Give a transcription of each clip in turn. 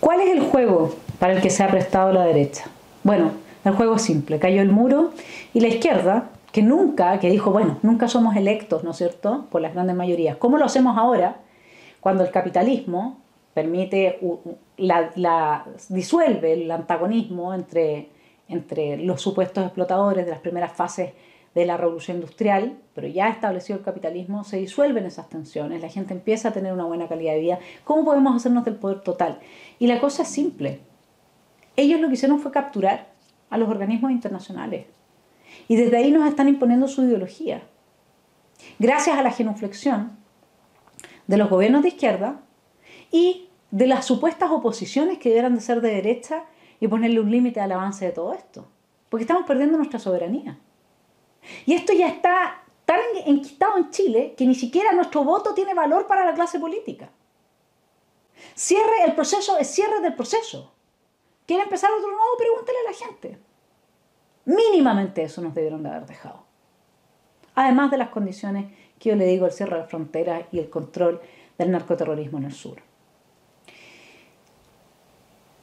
¿Cuál es el juego para el que se ha prestado la derecha? Bueno, el juego es simple. Cayó el muro y la izquierda, que dijo, bueno, nunca somos electos, ¿no es cierto?, por las grandes mayorías. ¿Cómo lo hacemos ahora? Cuando el capitalismo permite, disuelve el antagonismo entre los supuestos explotadores de las primeras fases de la revolución industrial, pero ya establecido el capitalismo, se disuelven esas tensiones, la gente empieza a tener una buena calidad de vida. ¿Cómo podemos hacernos del poder total? Y la cosa es simple. Ellos lo que hicieron fue capturar a los organismos internacionales y desde ahí nos están imponiendo su ideología. Gracias a la genuflexión de los gobiernos de izquierda y de las supuestas oposiciones que debieran de ser de derecha y ponerle un límite al avance de todo esto. Porque estamos perdiendo nuestra soberanía. Y esto ya está tan enquistado en Chile que ni siquiera nuestro voto tiene valor para la clase política. Cierre el proceso es cierre del proceso. ¿Quiere empezar otro nuevo? Pregúntele a la gente. Mínimamente eso nos debieron de haber dejado. Además de las condiciones que yo le digo, el cierre de las fronteras y el control del narcoterrorismo en el sur.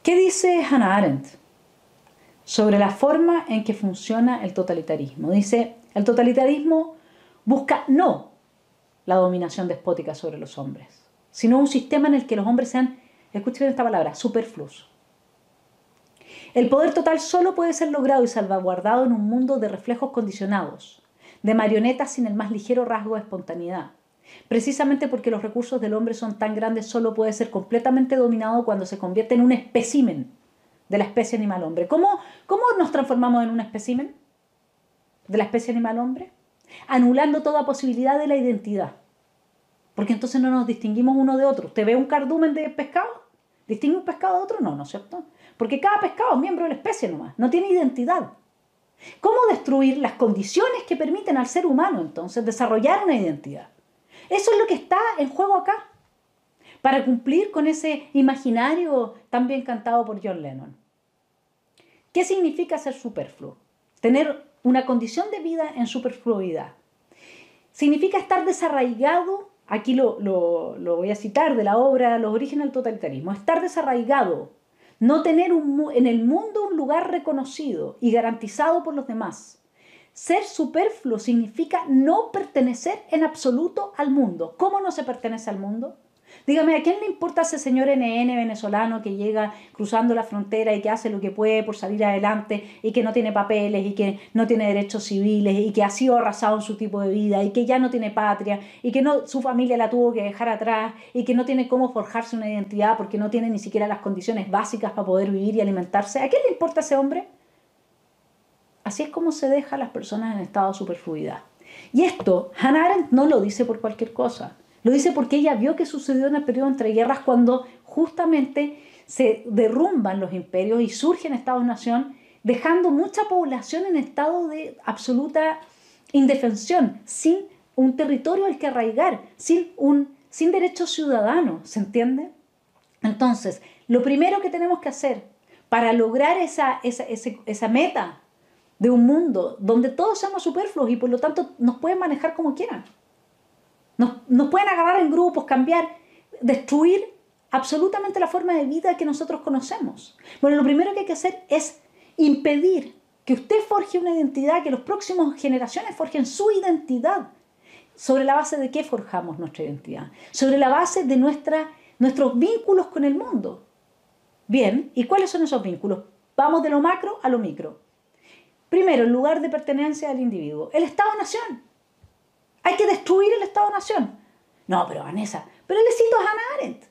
¿Qué dice Hannah Arendt sobre la forma en que funciona el totalitarismo? Dice, el totalitarismo busca no la dominación despótica sobre los hombres, sino un sistema en el que los hombres sean, escuchen esta palabra, superfluos. El poder total solo puede ser logrado y salvaguardado en un mundo de reflejos condicionados, de marionetas sin el más ligero rasgo de espontaneidad. Precisamente porque los recursos del hombre son tan grandes, solo puede ser completamente dominado cuando se convierte en un espécimen de la especie animal-hombre. ¿Cómo nos transformamos en un espécimen de la especie animal-hombre? Anulando toda posibilidad de la identidad. Porque entonces no nos distinguimos uno de otro. ¿Usted ve un cardumen de pescado? ¿Distingue un pescado de otro? No, ¿no es cierto? Porque cada pescado es miembro de la especie nomás, no tiene identidad. ¿Cómo destruir las condiciones que permiten al ser humano entonces desarrollar una identidad? Eso es lo que está en juego acá, para cumplir con ese imaginario tan bien cantado por John Lennon. ¿Qué significa ser superfluo? Tener una condición de vida en superfluidad. Significa estar desarraigado, aquí lo voy a citar de la obra Los orígenes del totalitarismo, estar desarraigado, no tener en el mundo un lugar reconocido y garantizado por los demás. Ser superfluo significa no pertenecer en absoluto al mundo. ¿Cómo no se pertenece al mundo? Dígame, ¿a quién le importa ese señor NN venezolano que llega cruzando la frontera y que hace lo que puede por salir adelante y que no tiene papeles y que no tiene derechos civiles y que ha sido arrasado en su tipo de vida y que ya no tiene patria y que su familia la tuvo que dejar atrás y que no tiene cómo forjarse una identidad porque no tiene ni siquiera las condiciones básicas para poder vivir y alimentarse? ¿A quién le importa ese hombre? Así es como se deja a las personas en estado de superfluidad. Y esto, Hannah Arendt no lo dice por cualquier cosa. Lo dice porque ella vio que sucedió en el periodo entre guerras cuando justamente se derrumban los imperios y surgen estados-nación, dejando mucha población en estado de absoluta indefensión, sin un territorio al que arraigar, sin derecho ciudadano, ¿se entiende? Entonces, lo primero que tenemos que hacer para lograr esa meta de un mundo donde todos somos superfluos y por lo tanto nos pueden manejar como quieran. Nos pueden agarrar en grupos, cambiar, destruir absolutamente la forma de vida que nosotros conocemos. Bueno, lo primero que hay que hacer es impedir que usted forje una identidad, que las próximas generaciones forjen su identidad. ¿Sobre la base de qué forjamos nuestra identidad? Sobre la base de nuestros vínculos con el mundo. Bien, ¿y cuáles son esos vínculos? Vamos de lo macro a lo micro. Primero, el lugar de pertenencia del individuo. El Estado-Nación. Hay que destruir el Estado-Nación. No, pero Vanessa, pero le cito a Hannah Arendt.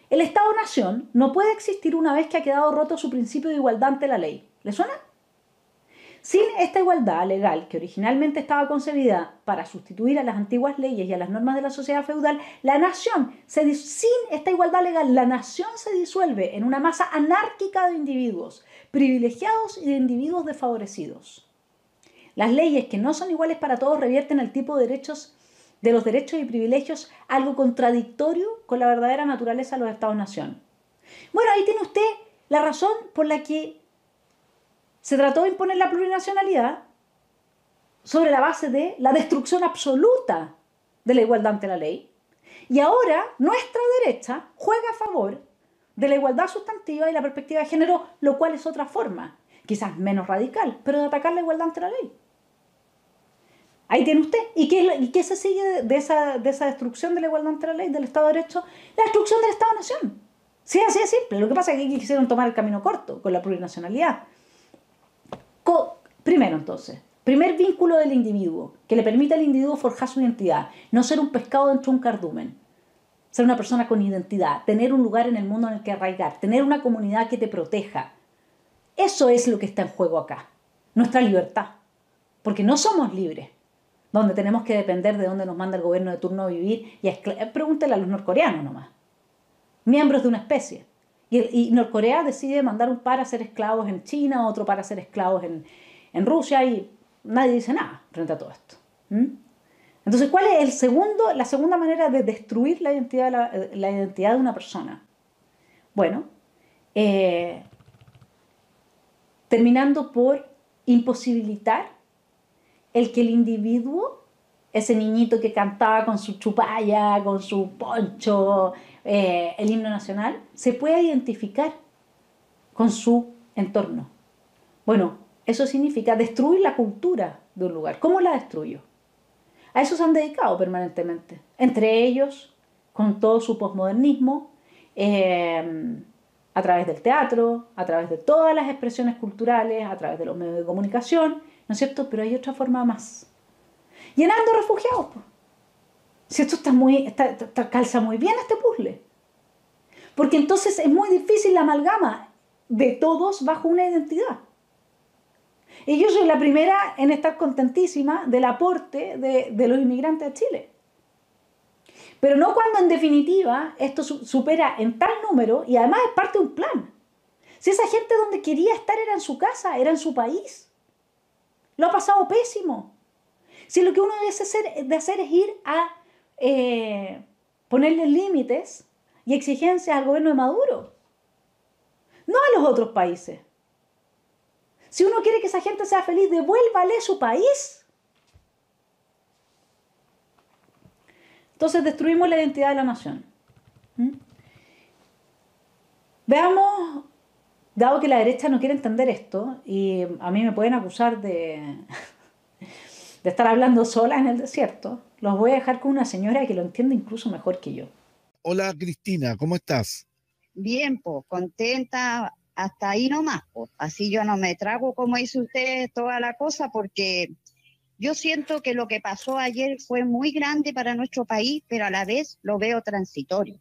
El Estado-Nación no puede existir una vez que ha quedado roto su principio de igualdad ante la ley. ¿Le suena? Sin esta igualdad legal, que originalmente estaba concebida para sustituir a las antiguas leyes y a las normas de la sociedad feudal, sin esta igualdad legal, la nación se disuelve en una masa anárquica de individuos privilegiados y de individuos desfavorecidos. Las leyes que no son iguales para todos revierten el tipo de los derechos y privilegios, algo contradictorio con la verdadera naturaleza de los Estados-nación. Bueno, ahí tiene usted la razón por la que se trató de imponer la plurinacionalidad sobre la base de la destrucción absoluta de la igualdad ante la ley. Y ahora nuestra derecha juega a favor de la igualdad sustantiva y la perspectiva de género, lo cual es otra forma, quizás menos radical, pero de atacar la igualdad ante la ley. Ahí tiene usted. ¿Y qué se sigue de esa destrucción de la igualdad ante la ley, del Estado de Derecho? La destrucción del Estado-Nación. Sí, así de simple. Lo que pasa es que quisieron tomar el camino corto con la plurinacionalidad. Primero, entonces, primer vínculo del individuo, que le permite al individuo forjar su identidad, no ser un pescado dentro de un cardumen, ser una persona con identidad, tener un lugar en el mundo en el que arraigar, tener una comunidad que te proteja. Eso es lo que está en juego acá, nuestra libertad, porque no somos libres, donde tenemos que depender de dónde nos manda el gobierno de turno a vivir y pregúntele a los norcoreanos nomás, miembros de una especie. Y Norcorea decide mandar un par a ser esclavos en China, otro para ser esclavos en Rusia, y nadie dice nada frente a todo esto. Entonces, ¿cuál es la segunda manera de destruir la identidad de una persona? Bueno, terminando por imposibilitar el que el individuo, ese niñito que cantaba con su chupalla, con su poncho, el himno nacional, se pueda identificar con su entorno. Bueno, eso significa destruir la cultura de un lugar. ¿Cómo la destruyo? A eso se han dedicado permanentemente. Entre ellos, con todo su posmodernismo, a través del teatro, a través de todas las expresiones culturales, a través de los medios de comunicación, ¿no es cierto? Pero hay otra forma más. Llenando refugiados. Si esto calza muy bien este puzzle. Porque entonces es muy difícil la amalgama de todos bajo una identidad. Y yo soy la primera en estar contentísima del aporte de los inmigrantes a Chile. Pero no cuando en definitiva esto supera en tal número y además es parte de un plan. Si esa gente donde quería estar era en su casa, era en su país. Lo ha pasado pésimo. Si lo que uno debe hacer es ir a ponerle límites y exigencias al gobierno de Maduro, no a los otros países. Si uno quiere que esa gente sea feliz, devuélvale su país. Entonces destruimos la identidad de la nación. Veamos, dado que la derecha no quiere entender esto, y a mí me pueden acusar de estar hablando sola en el desierto, los voy a dejar con una señora que lo entiende incluso mejor que yo. Hola Cristina, ¿cómo estás? Bien, pues, contenta hasta ahí nomás, pues. Así yo no me trago, como dice usted, toda la cosa, porque yo siento que lo que pasó ayer fue muy grande para nuestro país, pero a la vez lo veo transitorio.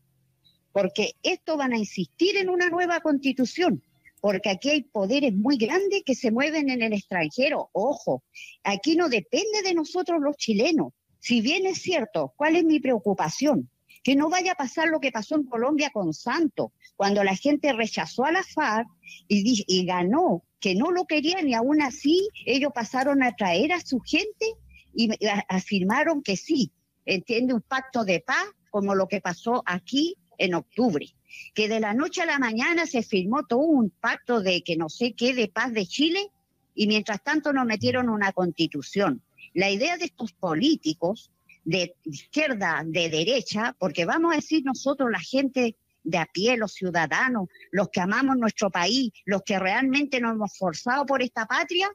Porque esto van a insistir en una nueva constitución, porque aquí hay poderes muy grandes que se mueven en el extranjero. Ojo, aquí no depende de nosotros los chilenos. Si bien es cierto, ¿cuál es mi preocupación? Que no vaya a pasar lo que pasó en Colombia con Santos, cuando la gente rechazó a la FARC y ganó, que no lo querían y aún así ellos pasaron a traer a su gente y afirmaron que sí, entiende, un pacto de paz, como lo que pasó aquí en octubre, que de la noche a la mañana se firmó todo un pacto de que no sé qué, de paz de Chile, y mientras tanto nos metieron una constitución. La idea de estos políticos de izquierda, de derecha, porque vamos a decir nosotros, la gente de a pie, los ciudadanos, los que amamos nuestro país, los que realmente nos hemos forzado por esta patria,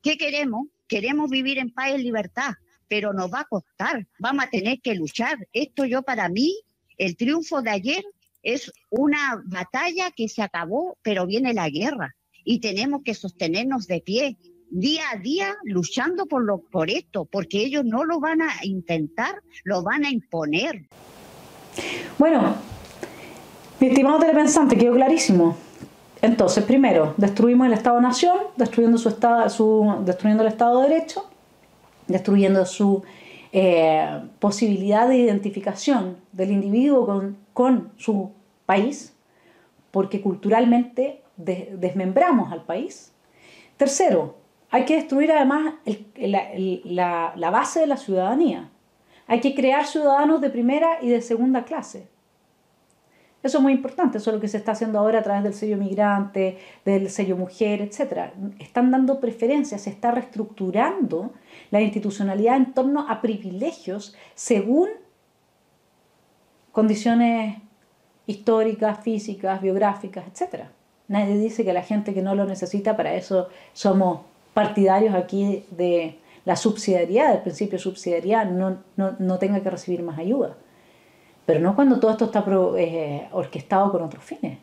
¿qué queremos? Queremos vivir en paz y en libertad, pero nos va a costar, vamos a tener que luchar. Esto para mí, el triunfo de ayer es una batalla que se acabó, pero viene la guerra y tenemos que sostenernos de pie, día a día, luchando por esto, porque ellos no lo van a intentar, lo van a imponer. Bueno, mi estimado telepensante, quedó clarísimo. Entonces, primero, destruimos el Estado-Nación, destruyendo destruyendo el Estado de Derecho, destruyendo su posibilidad de identificación del individuo con su país, porque culturalmente desmembramos al país. Tercero, hay que destruir además la base de la ciudadanía. Hay que crear ciudadanos de primera y de segunda clase. Eso es muy importante, eso es lo que se está haciendo ahora a través del sello migrante, del sello mujer, etc. Están dando preferencias, se está reestructurando la institucionalidad en torno a privilegios según condiciones históricas, físicas, biográficas, etc. Nadie dice que la gente que no lo necesita, para eso somos partidarios aquí de la subsidiariedad, del principio de subsidiariedad, no tenga que recibir más ayuda. Pero no cuando todo esto está orquestado con otros fines.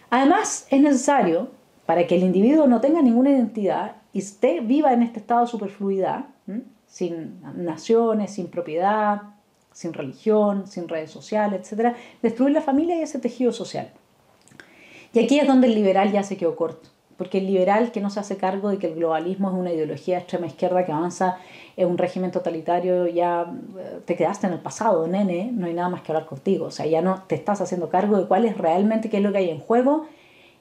Además, es necesario, para que el individuo no tenga ninguna identidad y viva en este estado de superfluidad, sin naciones, sin propiedad, sin religión, sin redes sociales, etc., destruir la familia y ese tejido social. Y aquí es donde el liberal ya se quedó corto, porque el liberal que no se hace cargo de que el globalismo es una ideología de extrema izquierda que avanza en un régimen totalitario, ya te quedaste en el pasado, nene, no hay nada más que hablar contigo. O sea, ya no te estás haciendo cargo de cuál es realmente qué es lo que hay en juego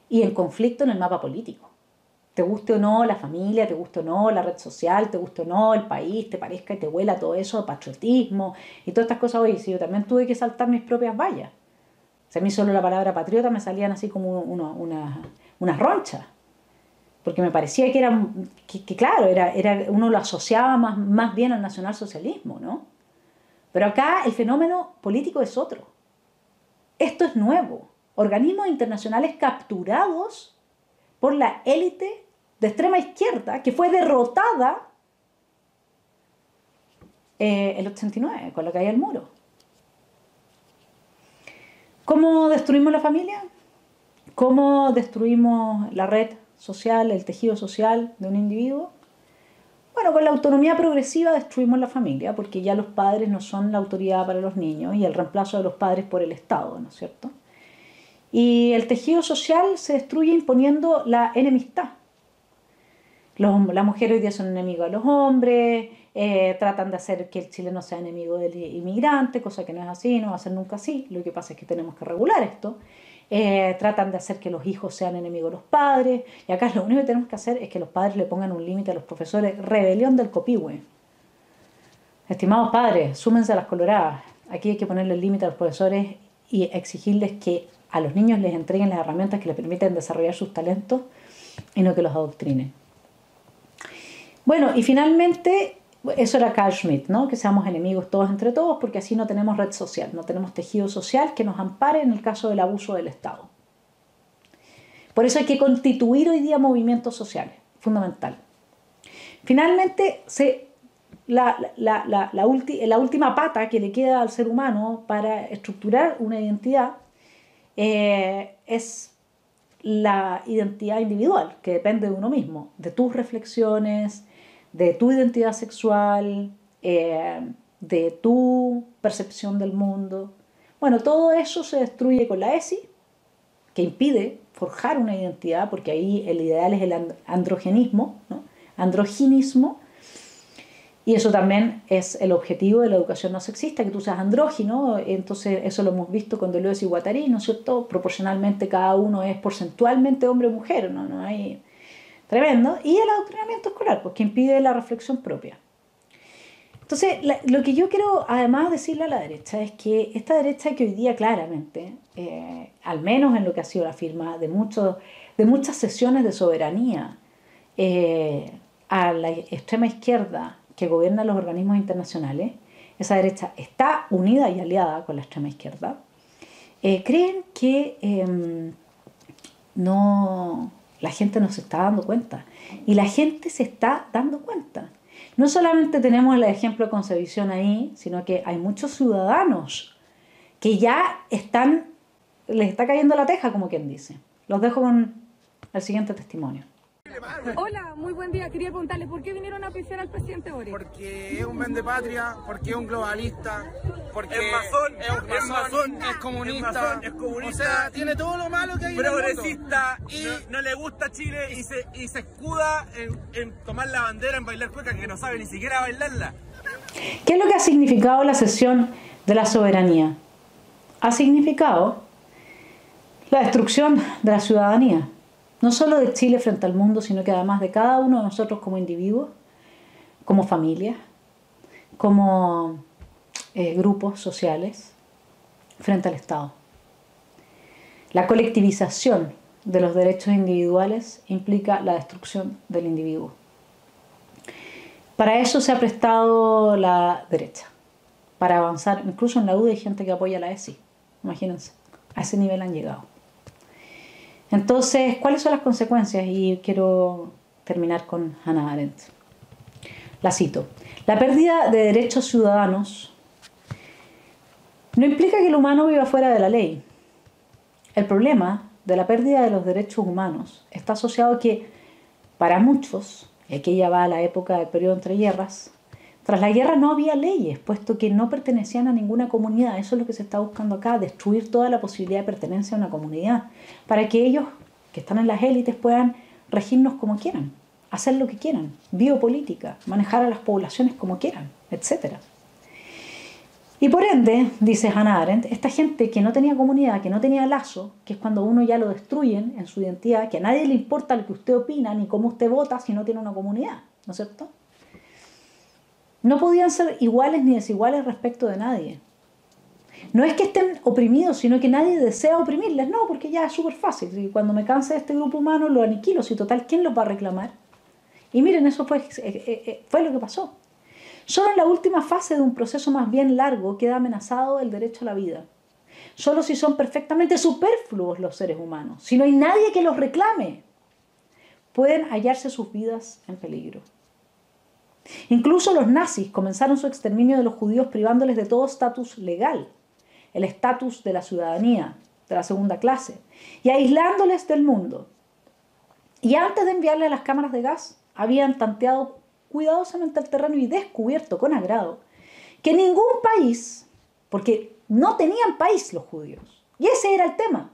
y en conflicto en el mapa político. Te guste o no la familia, te guste o no la red social, te guste o no el país, te parezca y te huela todo eso, patriotismo y todas estas cosas. Oye, si yo también tuve que saltar mis propias vallas. O sea, a mí solo la palabra patriota me salían así como unas ronchas. Porque me parecía que era, claro, uno lo asociaba más bien al nacionalsocialismo, ¿no? Pero acá el fenómeno político es otro. Esto es nuevo. Organismos internacionales capturados por la élite de extrema izquierda que fue derrotada el 89, con la caída del muro. ¿Cómo destruimos la familia? ¿Cómo destruimos la red social, el tejido social de un individuo? Bueno, con la autonomía progresiva destruimos la familia, porque ya los padres no son la autoridad para los niños y el reemplazo de los padres por el Estado, ¿no es cierto? Y el tejido social se destruye imponiendo la enemistad. Las mujeres hoy día son enemigos de los hombres, tratan de hacer que el chileno sea enemigo del inmigrante, cosa que no es así, no va a ser nunca así. Lo que pasa es que tenemos que regular esto. Tratan de hacer que los hijos sean enemigos de los padres. Y acá lo único que tenemos que hacer es que los padres le pongan un límite a los profesores. Rebelión del copihue. Estimados padres, súmense a las coloradas. Aquí hay que ponerle el límite a los profesores y exigirles que a los niños les entreguen las herramientas que les permiten desarrollar sus talentos y no que los adoctrinen. Bueno, y finalmente, eso era Carl Schmitt, ¿no? Que seamos enemigos todos entre todos, porque así no tenemos red social, no tenemos tejido social que nos ampare en el caso del abuso del Estado. Por eso hay que constituir hoy día movimientos sociales, fundamental. Finalmente, la última pata que le queda al ser humano para estructurar una identidad es la identidad individual, que depende de uno mismo, de tus reflexiones, de tu identidad sexual, de tu percepción del mundo. Bueno, todo eso se destruye con la ESI, que impide forjar una identidad, porque ahí el ideal es el androgenismo, ¿no? Androginismo, y eso también es el objetivo de la educación no sexista, que tú seas andrógino. Entonces eso lo hemos visto con Deleuze y Guattari, ¿no es cierto? Proporcionalmente cada uno es porcentualmente hombre o mujer, no hay... Tremendo. Y el adoctrinamiento escolar, pues, que impide la reflexión propia. Entonces, lo que yo quiero además decirle a la derecha es que esta derecha que hoy día claramente, al menos en lo que ha sido la firma de muchas sesiones de soberanía a la extrema izquierda que gobierna los organismos internacionales, esa derecha está unida y aliada con la extrema izquierda, creen que la gente no se está dando cuenta. Y la gente se está dando cuenta. No solamente tenemos el ejemplo de Concepción ahí, sino que hay muchos ciudadanos que ya les está cayendo la teja, como quien dice. Los dejo con el siguiente testimonio. Hola, muy buen día. Quería preguntarle, ¿por qué vinieron a apreciar al presidente Boric? Porque es un vendepatria, porque es un globalista, porque es masón, es comunista, o sea, tiene todo lo malo que hay progresista, en el mundo. Y no le gusta Chile y se escuda en tomar la bandera, en bailar cueca, que no sabe ni siquiera bailarla. ¿Qué es lo que ha significado la sesión de la soberanía? Ha significado la destrucción de la ciudadanía. No solo de Chile frente al mundo, sino que además de cada uno de nosotros como individuos, como familias, como grupos sociales, frente al Estado. La colectivización de los derechos individuales implica la destrucción del individuo. Para eso se ha prestado la derecha, para avanzar. Incluso en la UDI hay gente que apoya la ESI. Imagínense, a ese nivel han llegado. Entonces, ¿cuáles son las consecuencias? Y quiero terminar con Hannah Arendt. La cito. La pérdida de derechos ciudadanos no implica que el humano viva fuera de la ley. El problema de la pérdida de los derechos humanos está asociado a que, para muchos, y aquí ya va a la época del periodo entre guerras, tras la guerra no había leyes, puesto que no pertenecían a ninguna comunidad. Eso es lo que se está buscando acá, destruir toda la posibilidad de pertenencia a una comunidad, para que ellos, que están en las élites, puedan regirnos como quieran, hacer lo que quieran, biopolítica, manejar a las poblaciones como quieran, etc. Y por ende, dice Hannah Arendt, esta gente que no tenía comunidad, que no tenía lazo, que es cuando uno ya lo destruyen en su identidad, que a nadie le importa lo que usted opina ni cómo usted vota si no tiene una comunidad, ¿no es cierto? No podían ser iguales ni desiguales respecto de nadie. No es que estén oprimidos, sino que nadie desea oprimirles. No, porque ya es súper fácil. Y cuando me canse de este grupo humano, lo aniquilo. Si total, ¿quién los va a reclamar? Y miren, eso fue lo que pasó. Solo en la última fase de un proceso más bien largo queda amenazado el derecho a la vida. Solo si son perfectamente superfluos los seres humanos, si no hay nadie que los reclame, pueden hallarse sus vidas en peligro. Incluso los nazis comenzaron su exterminio de los judíos privándoles de todo estatus legal, el estatus de la ciudadanía, de la segunda clase, y aislándoles del mundo. Y antes de enviarles a las cámaras de gas, habían tanteado cuidadosamente el terreno y descubierto con agrado que ningún país, porque no tenían país los judíos, y ese era el tema,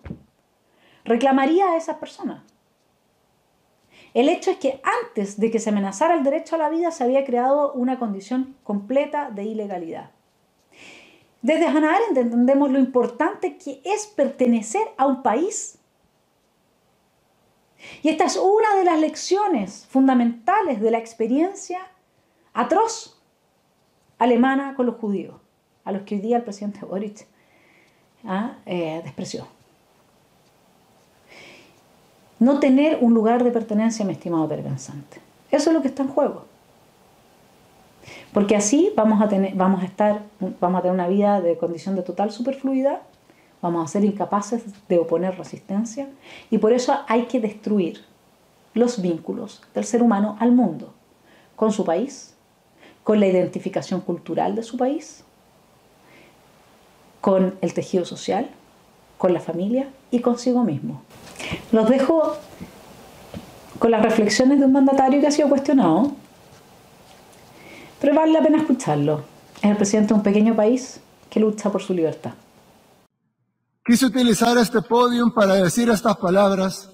reclamaría a esas personas. El hecho es que antes de que se amenazara el derecho a la vida se había creado una condición completa de ilegalidad. Desde Hannah Arendt entendemos lo importante que es pertenecer a un país. Y esta es una de las lecciones fundamentales de la experiencia atroz alemana con los judíos, a los que hoy día el presidente Boric despreció. No tener un lugar de pertenencia, mi estimado telepensante. Eso es lo que está en juego. Porque así vamos a tener una vida de condición de total superfluidad, vamos a ser incapaces de oponer resistencia, y por eso hay que destruir los vínculos del ser humano al mundo, con su país, con la identificación cultural de su país, con el tejido social, con la familia y consigo mismo. Los dejo con las reflexiones de un mandatario que ha sido cuestionado, pero vale la pena escucharlo. Es el presidente de un pequeño país que lucha por su libertad. Quise utilizar este podio para decir estas palabras,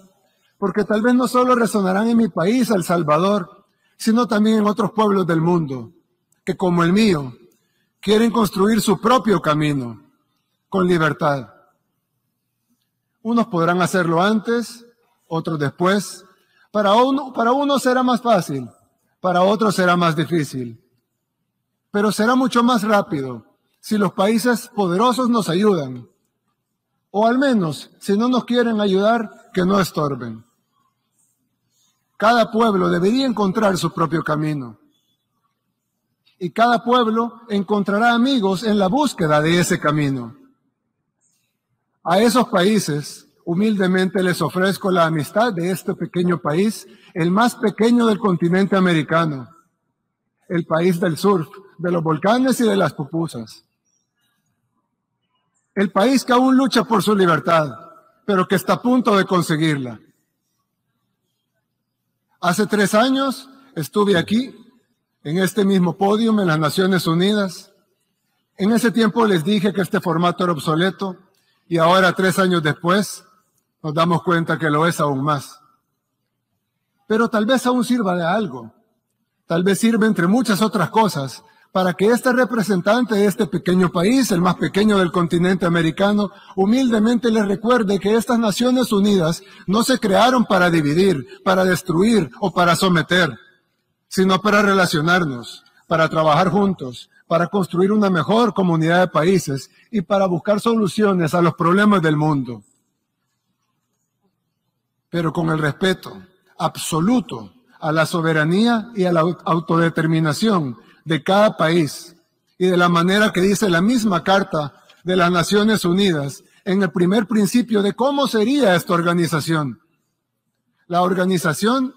porque tal vez no solo resonarán en mi país, El Salvador, sino también en otros pueblos del mundo, que como el mío, quieren construir su propio camino, con libertad. Unos podrán hacerlo antes, otros después. Para unos será más fácil, para otros será más difícil. Pero será mucho más rápido si los países poderosos nos ayudan. O al menos, si no nos quieren ayudar, que no estorben. Cada pueblo debería encontrar su propio camino. Y cada pueblo encontrará amigos en la búsqueda de ese camino. A esos países, humildemente les ofrezco la amistad de este pequeño país, el más pequeño del continente americano, el país del surf, de los volcanes y de las pupusas. El país que aún lucha por su libertad, pero que está a punto de conseguirla. Hace 3 años estuve aquí, en este mismo podio en las Naciones Unidas. En ese tiempo les dije que este formato era obsoleto, y ahora, 3 años después, nos damos cuenta que lo es aún más. Pero tal vez aún sirva de algo. Tal vez sirve, entre muchas otras cosas, para que este representante de este pequeño país, el más pequeño del continente americano, humildemente les recuerde que estas Naciones Unidas no se crearon para dividir, para destruir o para someter, sino para relacionarnos, para trabajar juntos, para construir una mejor comunidad de países y para buscar soluciones a los problemas del mundo. Pero con el respeto absoluto a la soberanía y a la autodeterminación de cada país y de la manera que dice la misma Carta de las Naciones Unidas en el primer principio de cómo sería esta organización. La organización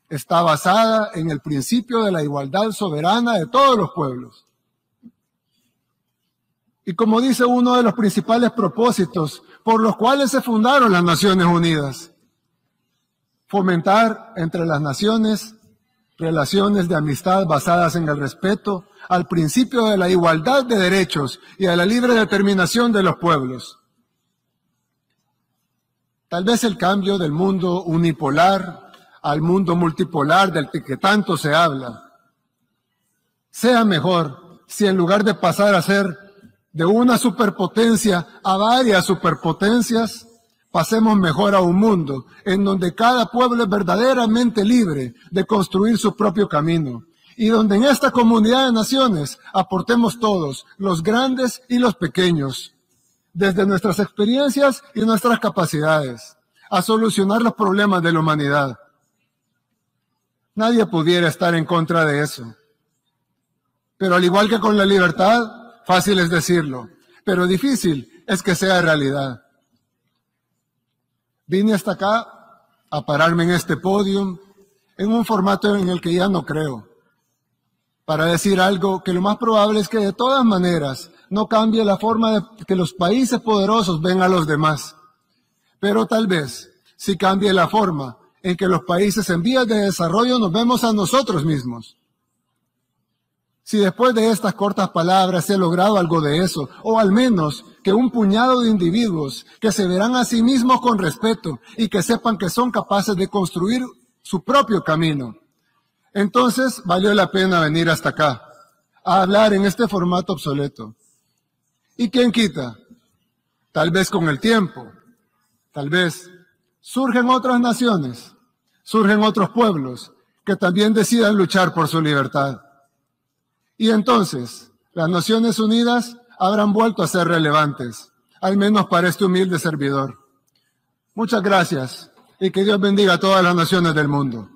está basada en el principio de la igualdad soberana de todos los pueblos. Y como dice uno de los principales propósitos por los cuales se fundaron las Naciones Unidas, fomentar entre las naciones relaciones de amistad basadas en el respeto al principio de la igualdad de derechos y a la libre determinación de los pueblos. Tal vez el cambio del mundo unipolar al mundo multipolar del que tanto se habla sea mejor si en lugar de pasar a ser de una superpotencia a varias superpotencias, pasemos mejor a un mundo en donde cada pueblo es verdaderamente libre de construir su propio camino y donde en esta comunidad de naciones aportemos todos, los grandes y los pequeños, desde nuestras experiencias y nuestras capacidades, a solucionar los problemas de la humanidad. Nadie pudiera estar en contra de eso. Pero al igual que con la libertad, fácil es decirlo, pero difícil es que sea realidad. Vine hasta acá a pararme en este podio, en un formato en el que ya no creo, para decir algo que lo más probable es que de todas maneras no cambie la forma de que los países poderosos ven a los demás, pero tal vez sí cambie la forma en que los países en vías de desarrollo nos vemos a nosotros mismos. Si después de estas cortas palabras se ha logrado algo de eso, o al menos que un puñado de individuos que se verán a sí mismos con respeto y que sepan que son capaces de construir su propio camino, entonces valió la pena venir hasta acá, a hablar en este formato obsoleto. ¿Y quién quita? Tal vez con el tiempo, tal vez surgen otras naciones, surgen otros pueblos que también decidan luchar por su libertad. Y entonces, las Naciones Unidas habrán vuelto a ser relevantes, al menos para este humilde servidor. Muchas gracias y que Dios bendiga a todas las naciones del mundo.